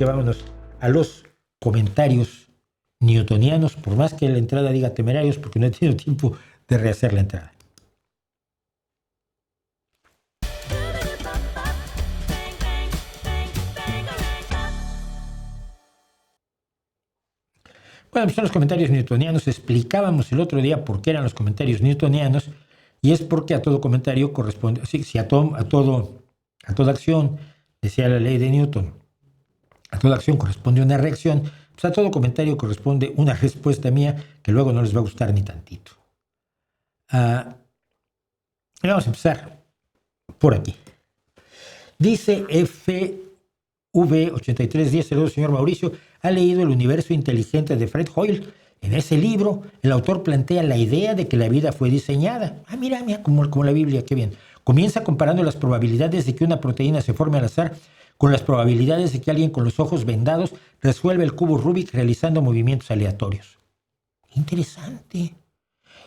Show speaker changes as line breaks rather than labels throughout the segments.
que vámonos a los comentarios newtonianos, por más que la entrada diga temerarios, porque no he tenido tiempo de rehacer la entrada. Bueno, pues son los comentarios newtonianos. Explicábamos el otro día por qué eran los comentarios newtonianos, y es porque a todo comentario corresponde, si a toda acción, decía la ley de Newton, a toda acción corresponde una reacción, pues a todo comentario corresponde una respuesta mía que luego no les va a gustar ni tantito. Vamos a empezar por aquí. Dice FV8310, saludos señor Mauricio, ha leído El universo inteligente de Fred Hoyle. En ese libro, el autor plantea la idea de que la vida fue diseñada. Mira, como la Biblia, qué bien. Comienza comparando las probabilidades de que una proteína se forme al azar con las probabilidades de que alguien con los ojos vendados resuelva el cubo Rubik realizando movimientos aleatorios. Interesante.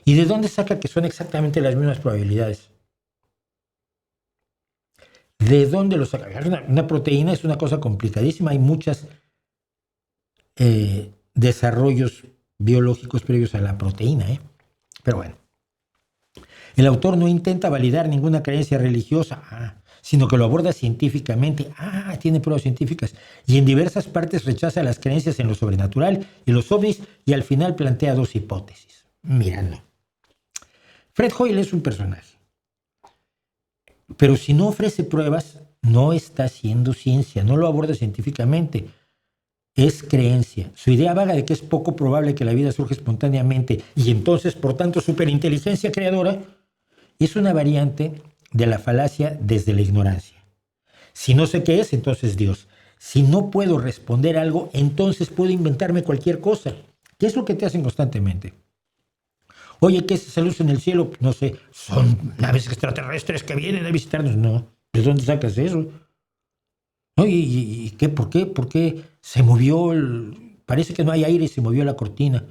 ¿Y de dónde saca que son exactamente las mismas probabilidades? ¿De dónde lo saca? Una proteína es una cosa complicadísima. Hay muchos desarrollos biológicos previos a la proteína, Pero bueno. El autor no intenta validar ninguna creencia religiosa, sino que lo aborda científicamente. Tiene pruebas científicas. Y en diversas partes rechaza las creencias en lo sobrenatural y los ovnis, y al final plantea dos hipótesis. Mira, no. Fred Hoyle es un personaje. Pero si no ofrece pruebas, no está haciendo ciencia, no lo aborda científicamente. Es creencia. Su idea vaga de que es poco probable que la vida surja espontáneamente y entonces, por tanto, superinteligencia creadora es una variante de la falacia desde la ignorancia. Si no sé qué es, entonces Dios. Si no puedo responder algo, entonces puedo inventarme cualquier cosa. ¿Qué es lo que te hacen constantemente? Oye, ¿qué es esa luz en el cielo? No sé, son naves extraterrestres que vienen a visitarnos. No, ¿de dónde sacas eso? No, ¿y qué? ¿Por qué? ¿Por qué se movió parece que no hay aire y se movió la cortina?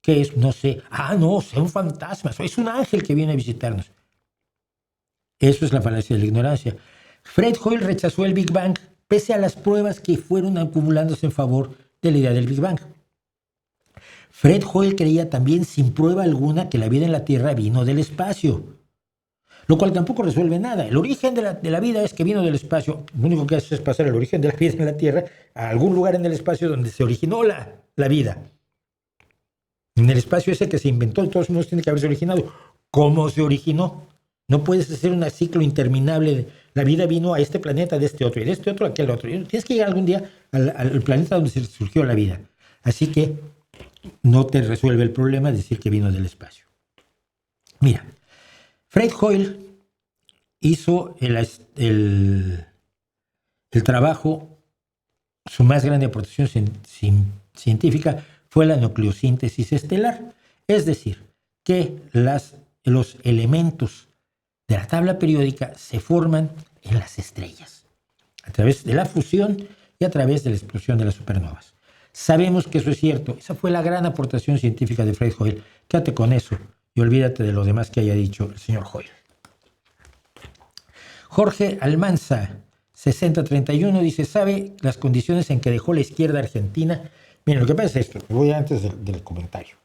¿Qué es? No sé. No, son fantasmas. Es un ángel que viene a visitarnos. Eso es la falacia de la ignorancia. Fred Hoyle rechazó el Big Bang pese a las pruebas que fueron acumulándose en favor de la idea del Big Bang. Fred Hoyle creía también sin prueba alguna que la vida en la Tierra vino del espacio, lo cual tampoco resuelve nada. El origen de la vida es que vino del espacio. Lo único que hace es pasar el origen de la vida en la Tierra a algún lugar en el espacio donde se originó la vida. En el espacio ese que se inventó, de todos modos tiene que haberse originado. ¿Cómo se originó? No puedes hacer un ciclo interminable. La vida vino a este planeta de este otro y de este otro a aquel otro. Tienes que llegar algún día al planeta donde surgió la vida. Así que no te resuelve el problema decir que vino del espacio. Mira, Fred Hoyle hizo el trabajo, su más grande aportación científica fue la nucleosíntesis estelar. Es decir, que los elementos de la tabla periódica se forman en las estrellas, a través de la fusión y a través de la explosión de las supernovas. Sabemos que eso es cierto. Esa fue la gran aportación científica de Fred Hoyle. Quédate con eso y olvídate de lo demás que haya dicho el señor Hoyle. Jorge Almanza, 6031, dice, ¿sabe las condiciones en que dejó la izquierda argentina? Miren, lo que pasa es esto, voy antes del comentario.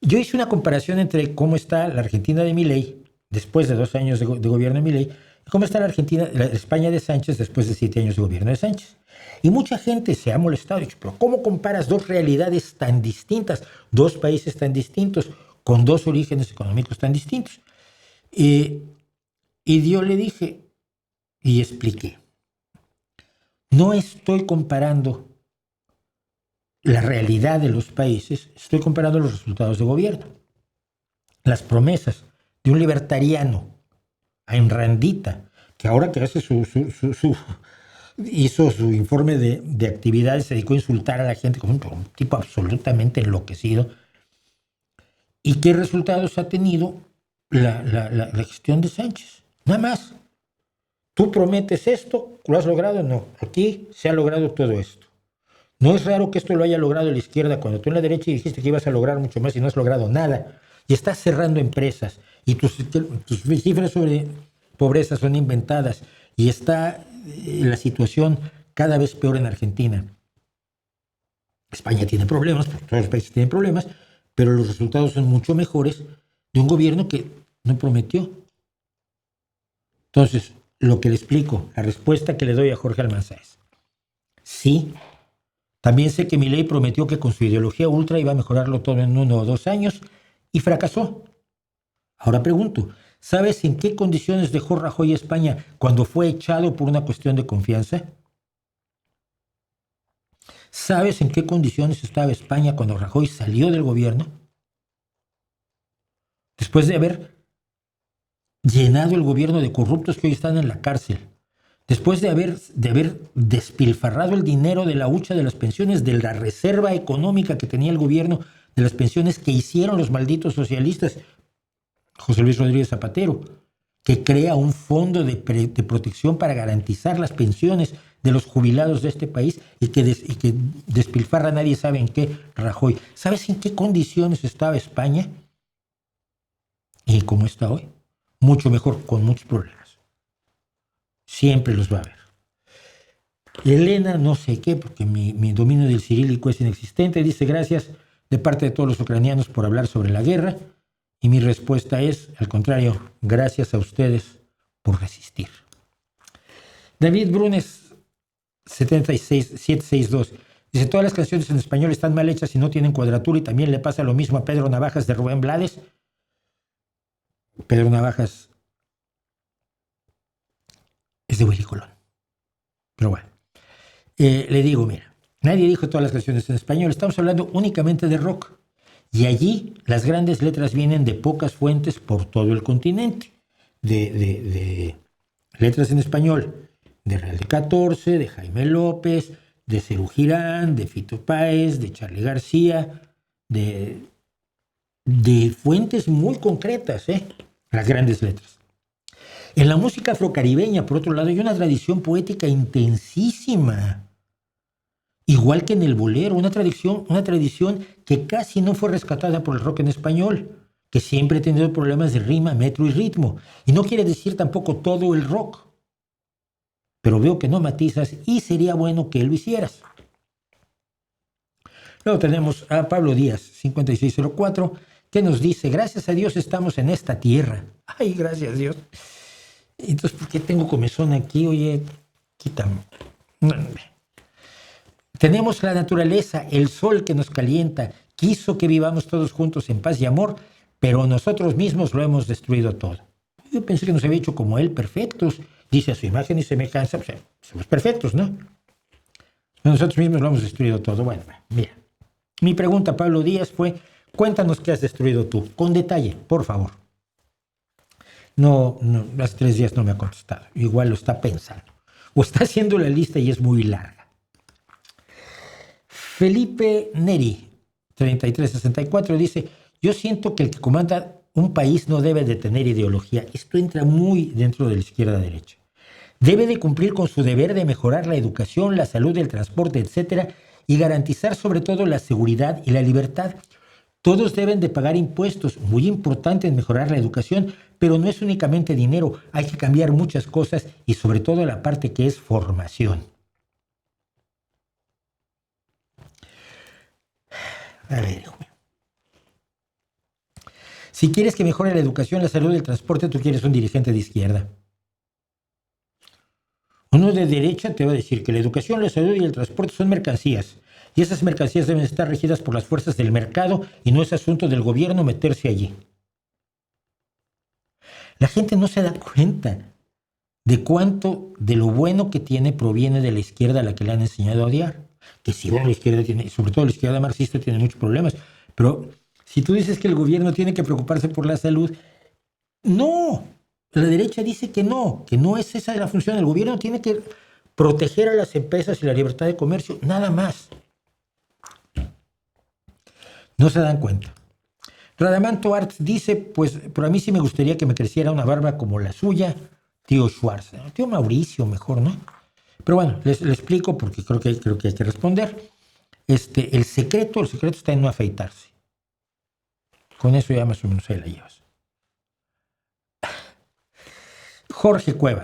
Yo hice una comparación entre cómo está la Argentina de Milei, después de 2 años de gobierno de Milei, y cómo está la España de Sánchez después de 7 años de gobierno de Sánchez. Y mucha gente se ha molestado, pero ¿cómo comparas dos realidades tan distintas, dos países tan distintos, con dos orígenes económicos tan distintos? Y yo le dije y expliqué, no estoy comparando la realidad de los países, estoy comparando los resultados de gobierno. Las promesas de un libertariano, Ayn Randita, que ahora que hace hizo su informe de actividades, se dedicó a insultar a la gente como un tipo absolutamente enloquecido. ¿Y qué resultados ha tenido la gestión de Sánchez? Nada más. Tú prometes esto, ¿lo has logrado? No. Aquí se ha logrado todo esto. No es raro que esto lo haya logrado la izquierda cuando tú en la derecha dijiste que ibas a lograr mucho más y no has logrado nada. Y estás cerrando empresas y tus cifras sobre pobreza son inventadas y está la situación cada vez peor en Argentina. España tiene problemas, porque todos los países tienen problemas, pero los resultados son mucho mejores de un gobierno que no prometió. Entonces, lo que le explico, la respuesta que le doy a Jorge Almanza es: sí, también sé que Milei prometió que con su ideología ultra iba a mejorarlo todo en 1 o 2 años y fracasó. Ahora pregunto, ¿sabes en qué condiciones dejó Rajoy España cuando fue echado por una cuestión de confianza? ¿Sabes en qué condiciones estaba España cuando Rajoy salió del gobierno? Después de haber llenado el gobierno de corruptos que hoy están en la cárcel, después de haber despilfarrado el dinero de la hucha de las pensiones, de la reserva económica que tenía el gobierno de las pensiones que hicieron los malditos socialistas, José Luis Rodríguez Zapatero, que crea un fondo de protección para garantizar las pensiones de los jubilados de este país y que despilfarra nadie sabe en qué Rajoy. ¿Sabes en qué condiciones estaba España? ¿Y cómo está hoy? Mucho mejor, con muchos problemas. Siempre los va a haber. Elena, no sé qué, porque mi dominio del cirílico es inexistente, dice: gracias de parte de todos los ucranianos por hablar sobre la guerra. Y mi respuesta es, al contrario, gracias a ustedes por resistir. David Brunes, 762, dice: todas las canciones en español están mal hechas y no tienen cuadratura, y también le pasa lo mismo a Pedro Navajas de Rubén Blades. Pedro Navajas es de Willy Colón. Pero bueno, le digo, mira, nadie dijo todas las canciones en español, estamos hablando únicamente de rock. Y allí las grandes letras vienen de pocas fuentes por todo el continente. De letras en español, de Real de 14, de Jaime López, de Serú Girán, de Fito Páez, de Charly García, de fuentes muy concretas, las grandes letras. En la música afrocaribeña, por otro lado, hay una tradición poética intensísima. Igual que en el bolero, una tradición que casi no fue rescatada por el rock en español, que siempre ha tenido problemas de rima, metro y ritmo. Y no quiere decir tampoco todo el rock. Pero veo que no matizas y sería bueno que lo hicieras. Luego tenemos a Pablo Díaz, 5604, que nos dice: gracias a Dios estamos en esta tierra. Ay, gracias a Dios. Entonces, ¿por qué tengo comezón aquí? Oye, quítame. Tenemos la naturaleza, el sol que nos calienta, quiso que vivamos todos juntos en paz y amor, pero nosotros mismos lo hemos destruido todo. Yo pensé que nos había hecho como él, perfectos, dice: a su imagen y semejanza, pues, somos perfectos, ¿no? Nosotros mismos lo hemos destruido todo. Bueno, mira, mi pregunta, Pablo Díaz, fue: cuéntanos qué has destruido tú, con detalle, por favor. No, hace 3 días no me ha contestado, igual lo está pensando, o está haciendo la lista y es muy larga. Felipe Neri, 3364, dice: yo siento que el que comanda un país no debe de tener ideología. Esto entra muy dentro de la izquierda-derecha. Debe de cumplir con su deber de mejorar la educación, la salud, el transporte, etcétera, y garantizar sobre todo la seguridad y la libertad. Todos deben de pagar impuestos, muy importante en mejorar la educación, pero no es únicamente dinero, hay que cambiar muchas cosas y sobre todo la parte que es formación. A ver, hijo mío. Si quieres que mejore la educación, la salud y el transporte, tú quieres un dirigente de izquierda. Uno de derecha te va a decir que la educación, la salud y el transporte son mercancías. Y esas mercancías deben estar regidas por las fuerzas del mercado y no es asunto del gobierno meterse allí. La gente no se da cuenta de cuánto de lo bueno que tiene proviene de la izquierda a la que le han enseñado a odiar. Que si bueno, la izquierda tiene, sobre todo la izquierda marxista, tiene muchos problemas. Pero si tú dices que el gobierno tiene que preocuparse por la salud, no. La derecha dice que no es esa la función. El gobierno tiene que proteger a las empresas y la libertad de comercio, nada más. No se dan cuenta. Radamanto Arts dice: pues, pero a mí sí me gustaría que me creciera una barba como la suya, tío Schwartz. Tío Mauricio, mejor, ¿no? Pero bueno, les explico porque creo que hay que responder. El secreto está en no afeitarse. Con eso ya más o menos ahí la llevas. Jorge Cueva,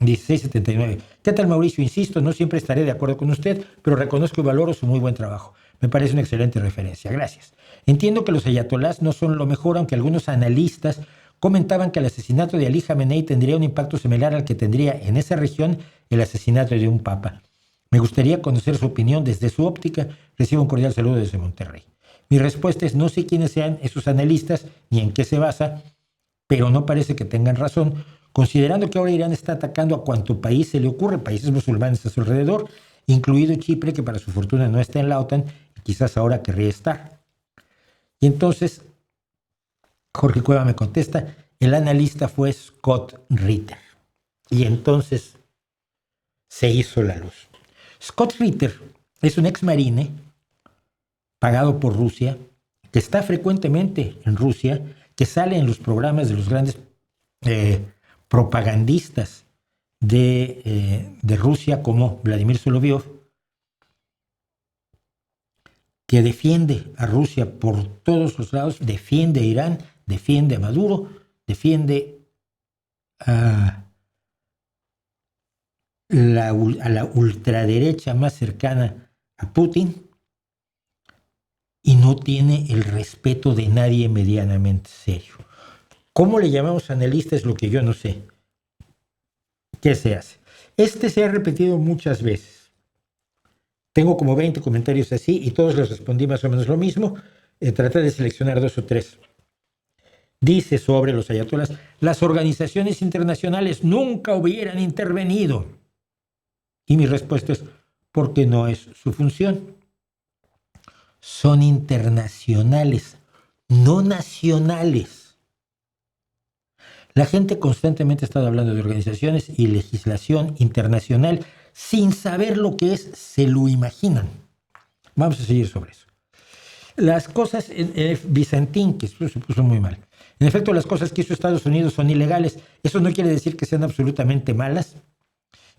1679. ¿Qué tal, Mauricio? Insisto, no siempre estaré de acuerdo con usted, pero reconozco y valoro su muy buen trabajo. Me parece una excelente referencia. Gracias. Entiendo que los ayatolás no son lo mejor, aunque algunos analistas comentaban que el asesinato de Ali Jamenei tendría un impacto similar al que tendría en esa región el asesinato de un papa. Me gustaría conocer su opinión desde su óptica. Recibo un cordial saludo desde Monterrey. Mi respuesta es: no sé quiénes sean esos analistas ni en qué se basa, pero no parece que tengan razón, considerando que ahora Irán está atacando a cuanto país se le ocurre, países musulmanes a su alrededor, incluido Chipre, que para su fortuna no está en la OTAN y quizás ahora querría estar. Y entonces Jorge Cueva me contesta: el analista fue Scott Ritter. Y entonces se hizo la luz. Scott Ritter es un ex marine pagado por Rusia, que está frecuentemente en Rusia, que sale en los programas de los grandes propagandistas de Rusia, como Vladimir Solovyov, que defiende a Rusia por todos los lados, defiende a Irán, defiende a Maduro, defiende a la ultraderecha más cercana a Putin, y no tiene el respeto de nadie medianamente serio. ¿Cómo le llamamos analista? Es lo que yo no sé. ¿Qué se hace? Este se ha repetido muchas veces. Tengo como 20 comentarios así y todos les respondí más o menos lo mismo. Traté de seleccionar 2 o 3. Dice sobre los ayatolás: las organizaciones internacionales nunca hubieran intervenido. Y mi respuesta es: porque no es su función. Son internacionales, no nacionales. La gente constantemente ha estado hablando de organizaciones y legislación internacional sin saber lo que es, se lo imaginan. Vamos a seguir sobre eso. Las cosas, Bizantín, que se puso muy mal. En efecto, las cosas que hizo Estados Unidos son ilegales. Eso no quiere decir que sean absolutamente malas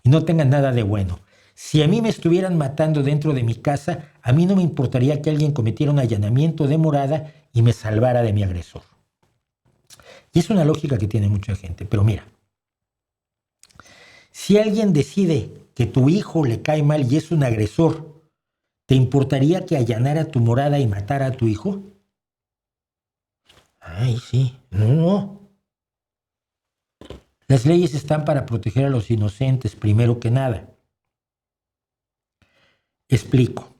y no tengan nada de bueno. Si a mí me estuvieran matando dentro de mi casa, a mí no me importaría que alguien cometiera un allanamiento de morada y me salvara de mi agresor. Y es una lógica que tiene mucha gente. Pero mira, si alguien decide que tu hijo le cae mal y es un agresor, ¿te importaría que allanara tu morada y matara a tu hijo? Ay, sí. No. Las leyes están para proteger a los inocentes, primero que nada. Explico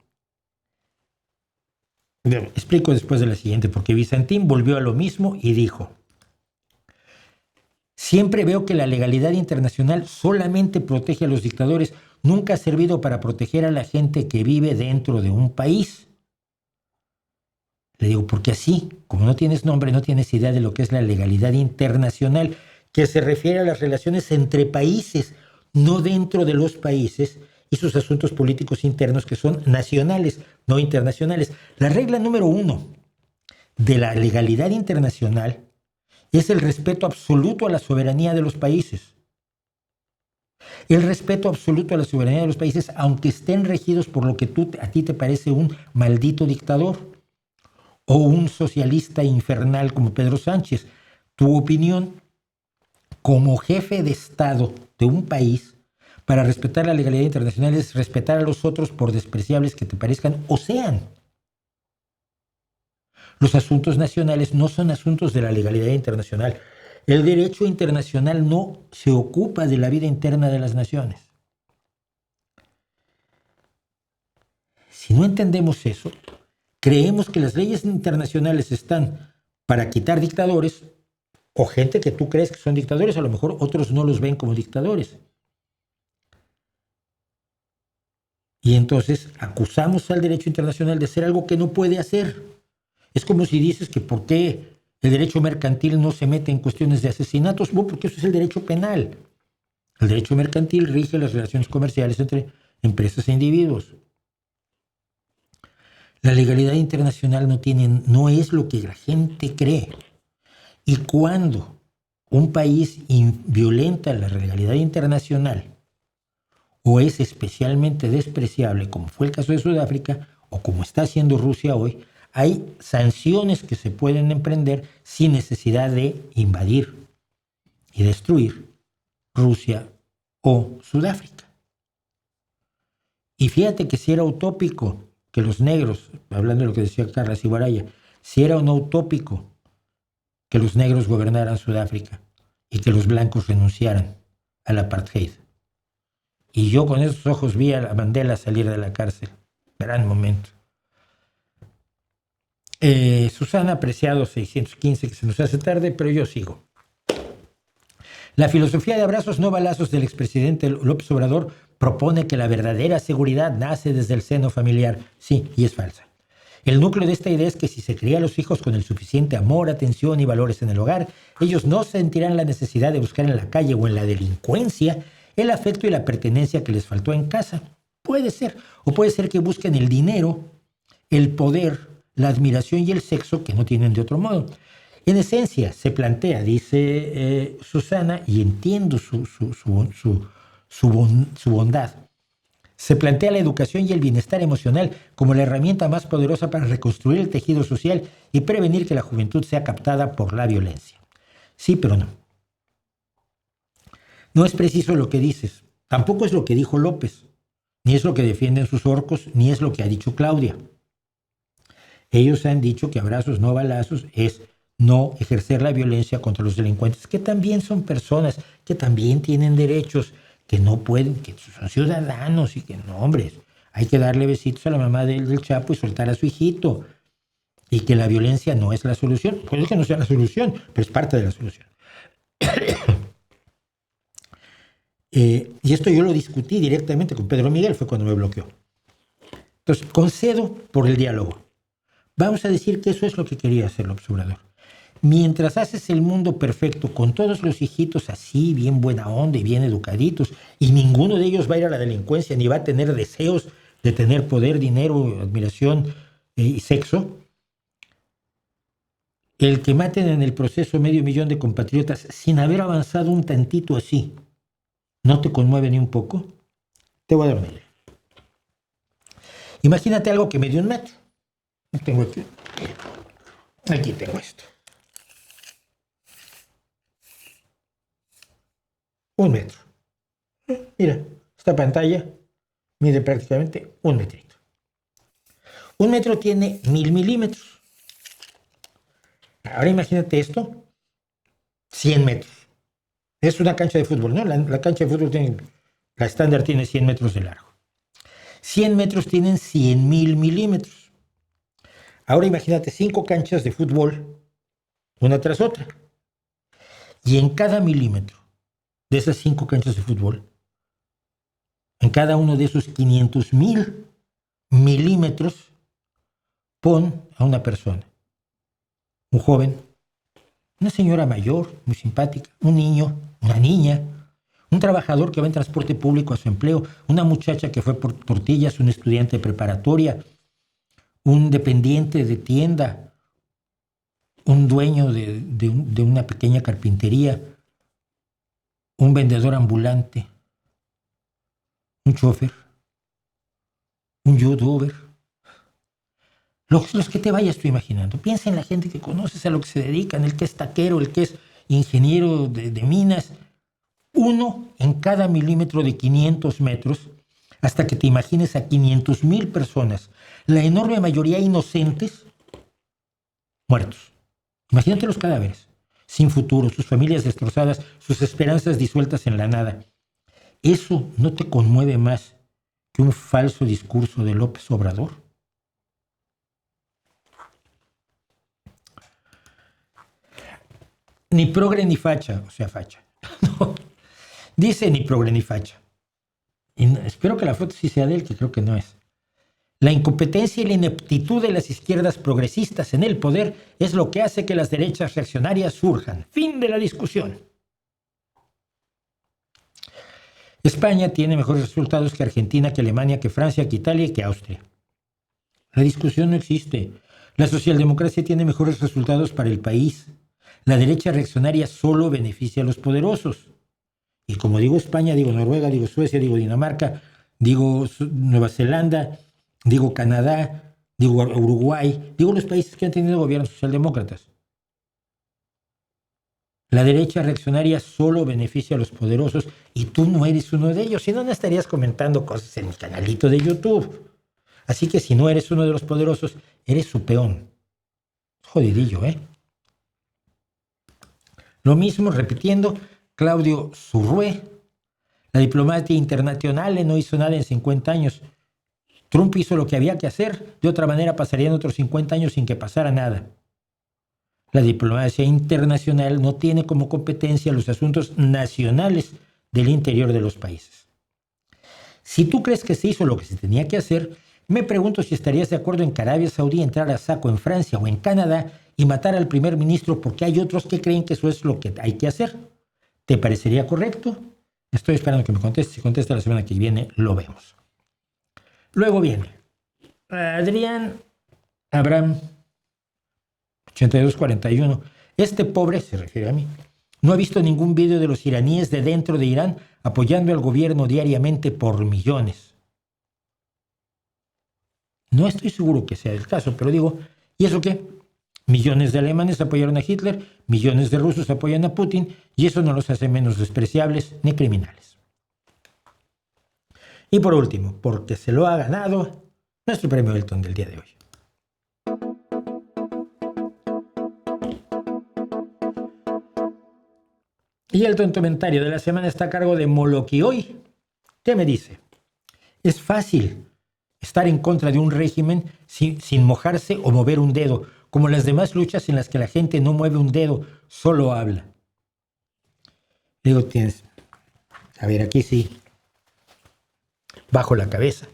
después de la siguiente, porque Bizantín volvió a lo mismo y dijo: siempre veo que la legalidad internacional solamente protege a los dictadores, nunca ha servido para proteger a la gente que vive dentro de un país. Le digo: porque así, como no tienes nombre, no tienes idea de lo que es la legalidad internacional, que se refiere a las relaciones entre países, no dentro de los países, y sus asuntos políticos internos, que son nacionales, no internacionales. La regla número 1 de la legalidad internacional es el respeto absoluto a la soberanía de los países. El respeto absoluto a la soberanía de los países, aunque estén regidos por lo que a ti te parece un maldito dictador o un socialista infernal como Pedro Sánchez. Tu opinión como jefe de Estado de un país para respetar la legalidad internacional es respetar a los otros, por despreciables que te parezcan o sean. Los asuntos nacionales no son asuntos de la legalidad internacional. El derecho internacional no se ocupa de la vida interna de las naciones. Si no entendemos eso, creemos que las leyes internacionales están para quitar dictadores o gente que tú crees que son dictadores. A lo mejor otros no los ven como dictadores. Y entonces acusamos al derecho internacional de hacer algo que no puede hacer. Es como si dices que por qué el derecho mercantil no se mete en cuestiones de asesinatos. Bueno, porque eso es el derecho penal. El derecho mercantil rige las relaciones comerciales entre empresas e individuos. La legalidad internacional no es lo que la gente cree. Y cuando un país violenta la legalidad internacional o es especialmente despreciable, como fue el caso de Sudáfrica o como está haciendo Rusia hoy, hay sanciones que se pueden emprender sin necesidad de invadir y destruir Rusia o Sudáfrica. Y fíjate que si era utópico que los negros, hablando de lo que decía Carla Cibaraya, si era o no utópico que los negros gobernaran Sudáfrica y que los blancos renunciaran al apartheid. Y yo con esos ojos vi a Mandela salir de la cárcel. Gran momento. Susana Apreciado 615, que se nos hace tarde, pero yo sigo. La filosofía de abrazos no balazos del expresidente López Obrador propone que la verdadera seguridad nace desde el seno familiar. Sí, y es falsa. El núcleo de esta idea es que si se cría a los hijos con el suficiente amor, atención y valores en el hogar, ellos no sentirán la necesidad de buscar en la calle o en la delincuencia el afecto y la pertenencia que les faltó en casa. Puede ser. O puede ser que busquen el dinero, el poder, la admiración y el sexo que no tienen de otro modo. En esencia, se plantea, dice Susana, y entiendo su bondad, se plantea la educación y el bienestar emocional como la herramienta más poderosa para reconstruir el tejido social y prevenir que la juventud sea captada por la violencia. Sí, pero no. No es preciso lo que dices. Tampoco es lo que dijo López, ni es lo que defienden sus orcos, ni es lo que ha dicho Claudia. Ellos han dicho que abrazos no balazos es no ejercer la violencia contra los delincuentes, que también son personas, que también tienen derechos, que no pueden, que son ciudadanos y que no, hombres, hay que darle besitos a la mamá del Chapo y soltar a su hijito. Y que la violencia no es la solución. Puede que no sea la solución, pero es parte de la solución. Y esto yo lo discutí directamente con Pedro Miguel, fue cuando me bloqueó. Entonces, concedo por el diálogo. Vamos a decir que eso es lo que quería hacer López Obrador. Mientras haces el mundo perfecto con todos los hijitos así, bien buena onda y bien educaditos, y ninguno de ellos va a ir a la delincuencia ni va a tener deseos de tener poder, dinero, admiración y sexo, el que maten en el proceso 500,000 de compatriotas sin haber avanzado un tantito así, ¿no te conmueve ni un poco? Te voy a dar una idea. Imagínate algo que mide 1 metro. Tengo aquí tengo esto. 1 metro. Mira, esta pantalla mide prácticamente 1 metrito. 1 metro tiene 1000 milímetros. Ahora imagínate esto, 100 metros. Es una cancha de fútbol, ¿no? La cancha de fútbol tiene, la estándar tiene 100 metros de largo. 100 metros tienen 100,000 milímetros. Ahora imagínate 5 canchas de fútbol, una tras otra. Y en cada milímetro de esas 5 canchas de fútbol, en cada uno de esos 500,000 milímetros, pon a una persona. Un joven, una señora mayor, muy simpática, un niño, una niña, un trabajador que va en transporte público a su empleo, una muchacha que fue por tortillas, un estudiante de preparatoria, un dependiente de tienda, un dueño de una pequeña carpintería, un vendedor ambulante, un chofer, un youtuber. Los que te vayas tú imaginando. Piensa en la gente que conoces, a lo que se dedican, el que es taquero, el que es ingeniero de minas. 1 en cada milímetro de 500 metros, hasta que te imagines a 500,000 personas, la enorme mayoría inocentes, muertos. Imagínate los cadáveres, sin futuro, sus familias destrozadas, sus esperanzas disueltas en la nada. ¿Eso no te conmueve más que un falso discurso de López Obrador? Ni progre ni facha, o sea, facha. No, dice ni progre ni facha. Y espero que la foto sí sea de él, que creo que no es. La incompetencia y la ineptitud de las izquierdas progresistas en el poder es lo que hace que las derechas reaccionarias surjan. Fin de la discusión. España tiene mejores resultados que Argentina, que Alemania, que Francia, que Italia y que Austria. La discusión no existe. La socialdemocracia tiene mejores resultados para el país. La derecha reaccionaria solo beneficia a los poderosos. Y como digo España, digo Noruega, digo Suecia, digo Dinamarca, digo Nueva Zelanda, digo Canadá, digo Uruguay, digo los países que han tenido gobiernos socialdemócratas. La derecha reaccionaria solo beneficia a los poderosos y tú no eres uno de ellos. Si no, no estarías comentando cosas en mi canalito de YouTube. Así que si no eres uno de los poderosos, eres su peón. Jodidillo, ¿eh? Lo mismo, repitiendo, Claudio Zurrué. La diplomacia internacional no hizo nada en 50 años. Trump hizo lo que había que hacer. De otra manera pasarían otros 50 años sin que pasara nada. La diplomacia internacional no tiene como competencia los asuntos nacionales del interior de los países. Si tú crees que se hizo lo que se tenía que hacer, me pregunto si estarías de acuerdo en que Arabia Saudí entrara a saco en Francia o en Canadá y matara al primer ministro, porque hay otros que creen que eso es lo que hay que hacer. ¿Te parecería correcto? Estoy esperando que me conteste. Si contesta la semana que viene, lo vemos. Luego viene Adrián Abraham 8241. Este pobre, se refiere a mí, no ha visto ningún video de los iraníes de dentro de Irán apoyando al gobierno diariamente por millones. No estoy seguro que sea el caso, pero digo, ¿y eso qué? Millones de alemanes apoyaron a Hitler, millones de rusos apoyan a Putin, y eso no los hace menos despreciables ni criminales. Y por último, porque se lo ha ganado, nuestro premio Elton del día de hoy. Y el comentario de la semana está a cargo de Moloquioy, que me dice: es fácil estar en contra de un régimen sin mojarse o mover un dedo, como las demás luchas en las que la gente no mueve un dedo, solo habla. Digo, tienes, a ver, aquí sí, bajo la cabeza.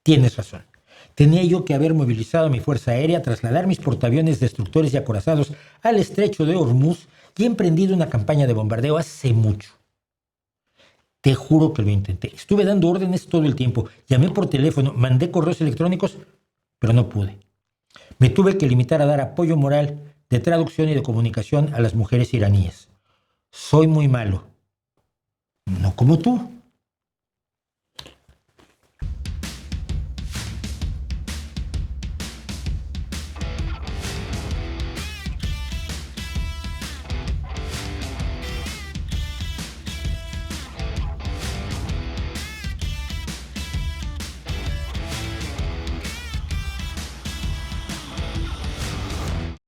Tienes razón. Tenía yo que haber movilizado mi fuerza aérea, trasladar mis portaaviones destructores y acorazados al estrecho de Hormuz y emprendido una campaña de bombardeo hace mucho. Te juro que lo intenté. Estuve dando órdenes todo el tiempo. Llamé por teléfono, mandé correos electrónicos, pero no pude. Me tuve que limitar a dar apoyo moral, de traducción y de comunicación a las mujeres iraníes. Soy muy malo. No como tú.